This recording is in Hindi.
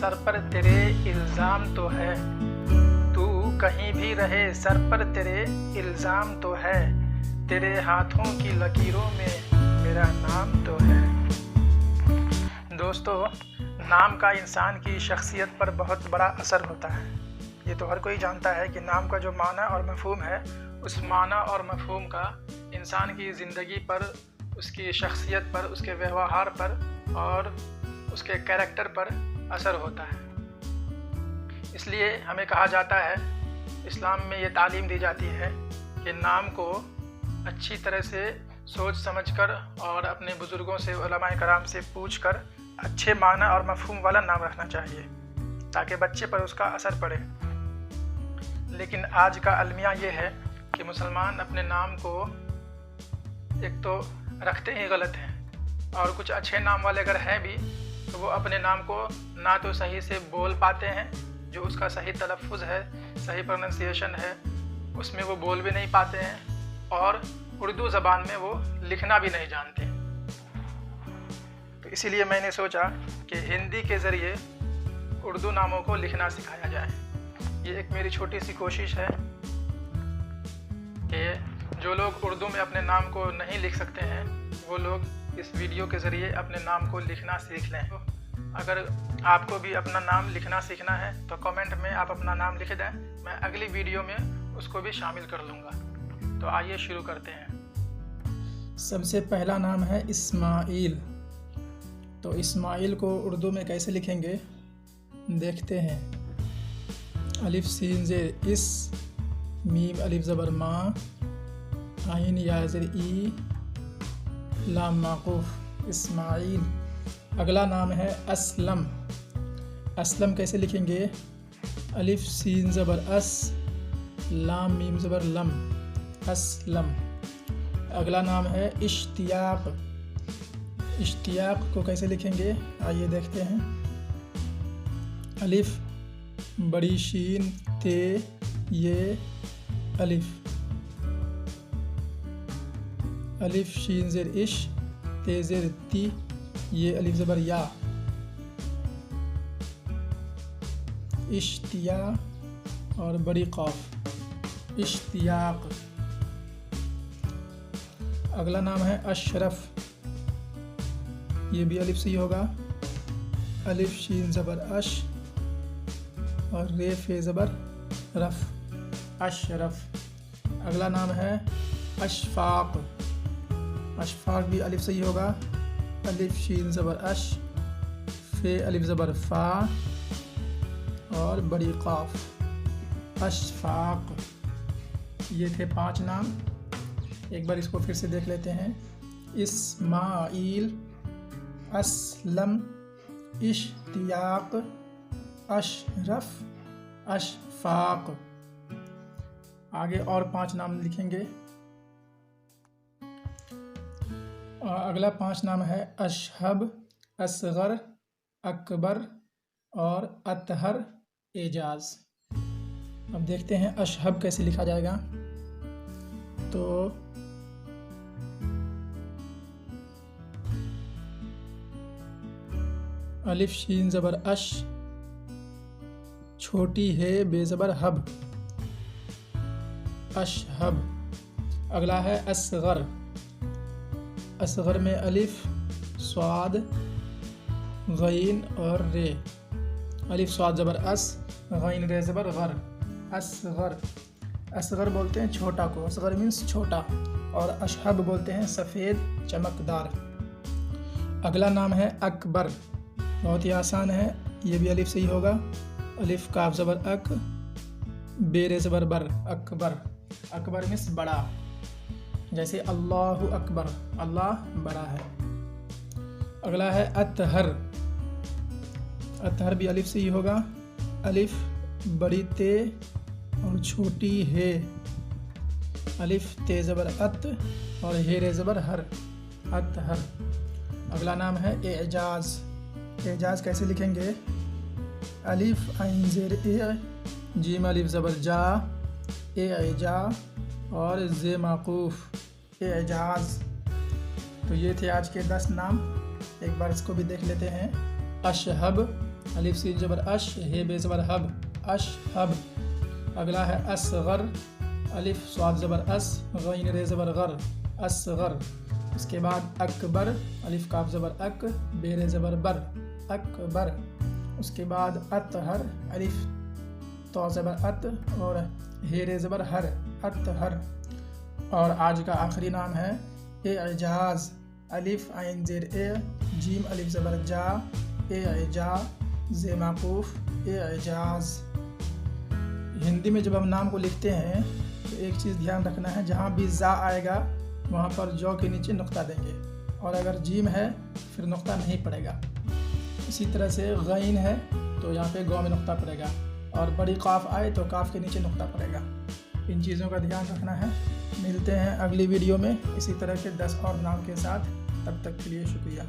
सर पर तेरे इल्ज़ाम तो है, तू कहीं भी रहे सर पर तेरे इल्ज़ाम तो है, तेरे हाथों की लकीरों में मेरा नाम तो है। दोस्तों, नाम का इंसान की शख्सियत पर बहुत बड़ा असर होता है। ये तो हर कोई जानता है कि नाम का जो माना और मफ़हूम है, उस माना और मफ़हूम का इंसान की ज़िंदगी पर, उसकी शख्सियत पर, उसके व्यवहार पर और उसके कैरेक्टर पर असर होता है। इसलिए हमें कहा जाता है, इस्लाम में ये तालीम दी जाती है कि नाम को अच्छी तरह से सोच समझकर और अपने बुज़ुर्गों से, उलमाए कराम से पूछकर अच्छे माना और मफ़हूम वाला नाम रखना चाहिए ताकि बच्चे पर उसका असर पड़े। लेकिन आज का अलमिया ये है कि मुसलमान अपने नाम को एक तो रखते ही गलत हैं, और कुछ अच्छे नाम वाले अगर हैं भी तो वो अपने नाम को ना तो सही से बोल पाते हैं, जो उसका सही तलफ़ुज़ है, सही प्रोनंसिएशन है, उसमें वो बोल भी नहीं पाते हैं, और उर्दू ज़बान में वो लिखना भी नहीं जानते। तो इसीलिए मैंने सोचा कि हिंदी के ज़रिए उर्दू नामों को लिखना सिखाया जाए। ये एक मेरी छोटी सी कोशिश है कि जो लोग उर्दू में अपने नाम को नहीं लिख सकते हैं, वो लोग इस वीडियो के ज़रिए अपने नाम को लिखना सीख लें। अगर आपको भी अपना नाम लिखना सीखना है तो कमेंट में आप अपना नाम लिख दें, मैं अगली वीडियो में उसको भी शामिल कर लूँगा। तो आइए शुरू करते हैं। सबसे पहला नाम है इस्माइल। तो इस्माइल को उर्दू में कैसे लिखेंगे देखते हैं। अलिफ सीन ज़ेर इस, मीम अलिफ ज़बर मा, आइन या ज़ेर ई, लाम माक़ूफ़, इस्माइल। अगला नाम है असलम। असलम कैसे लिखेंगे? अलिफ सीन ज़बर अस, लाम मीम ज़बर लम, असलम। अगला नाम है इश्तियाक। इश्तियाक को कैसे लिखेंगे आइए देखते हैं। अलिफ बड़ी शीन ते ये अलिफ, अलिफ शीन ज़ेर इश, ते ज़ेर ती, ये अलिफ ज़बर या, इश्तिया और बड़ी क़ाफ, इश्तियाक। अगला नाम है अशरफ। ये भी अलिफ से ही होगा। अलिफ शीन ज़बर अश और रे फे ज़बर रफ, अशरफ। अगला नाम है अशफाक। अशफाक भी अलिफ से ही होगा। अलिफ शीन ज़बर अश, फे अलिफ ज़बर फ़ा और बड़ी क़ाफ, अशफाक। ये थे 5 नाम। एक बार इसको फिर से देख लेते हैं। इस्माइल, असलम, इश्तियाक, अशरफ, अशफाक। आगे और 5 नाम लिखेंगे। अगला 5 नाम है अशहब, असगर, अकबर और अतहर, एजाज। अब देखते हैं अशहब कैसे लिखा जाएगा। तो अलिफ शीन ज़बर अश, छोटी है बेज़बर हब, अशहब। अगला है असगर। असगर में अलिफ, स्वाद, गईन और रे। अलिफ स्वाद ज़बर अस, गईन रे ज़बर गर, असगर। असगर बोलते हैं छोटा को, असगर मीन्स छोटा, और अशहब बोलते हैं सफ़ेद चमकदार। अगला नाम है अकबर। बहुत ही आसान है, ये भी अलिफ से ही होगा। अलिफ काफ ज़बर अक, बेरे ज़बर बर, अकबर। अकबर मीन्स बड़ा, जैसे अल्लाहु अकबर, अल्लाह बड़ा है। अगला है अतहर। अतहर भी अलिफ से ही होगा। अलिफ बड़ी ते और छोटी है। अलिफ ते ज़बर अत और हे रे ज़बर हर, अतहर। अगला नाम है एजाज। एजाज कैसे लिखेंगे? अलिफ आइन ज़ेर ए, जीम अलिफ ज़बर जा, एजा और जे माकूफ, एजाज। तो ये थे आज के 10 नाम। एक बार इसको भी देख लेते हैं। अशहब, अलिफ सीन ज़बर अश, हे बे ज़बर हब, अशहब। अगला है असगर, अलिफ स्वाद ज़बर अस, गैन रे ज़बर गर, असगर। इसके बाद अकबर, अलिफ काफ ज़बर अक, बे रे ज़बर बर, अकबर। उसके बाद अतहर, अलिफ तो ज़बर अत और हे रे ज़बर हर, अतहर। और आज का आखिरी नाम है एजाज, अलिफ आइन ज़ेर ए, जीम अलिफ ज़बर जा, एजा ज़े माकूफ एजाज। हिंदी में जब हम नाम को लिखते हैं तो एक चीज़ ध्यान रखना है, जहाँ भी जा आएगा वहाँ पर जौ के नीचे नुक्ता देंगे, और अगर जीम है फिर नुक्ता नहीं पड़ेगा। इसी तरह से गैन है तो यहाँ पे गौ में नुक्ता पड़ेगा, और बड़ी काफ आए तो काफ के नीचे नुक्ता पड़ेगा। इन चीज़ों का ध्यान रखना है। मिलते हैं अगली वीडियो में इसी तरह के 10 और नाम के साथ। तब तक के लिए शुक्रिया।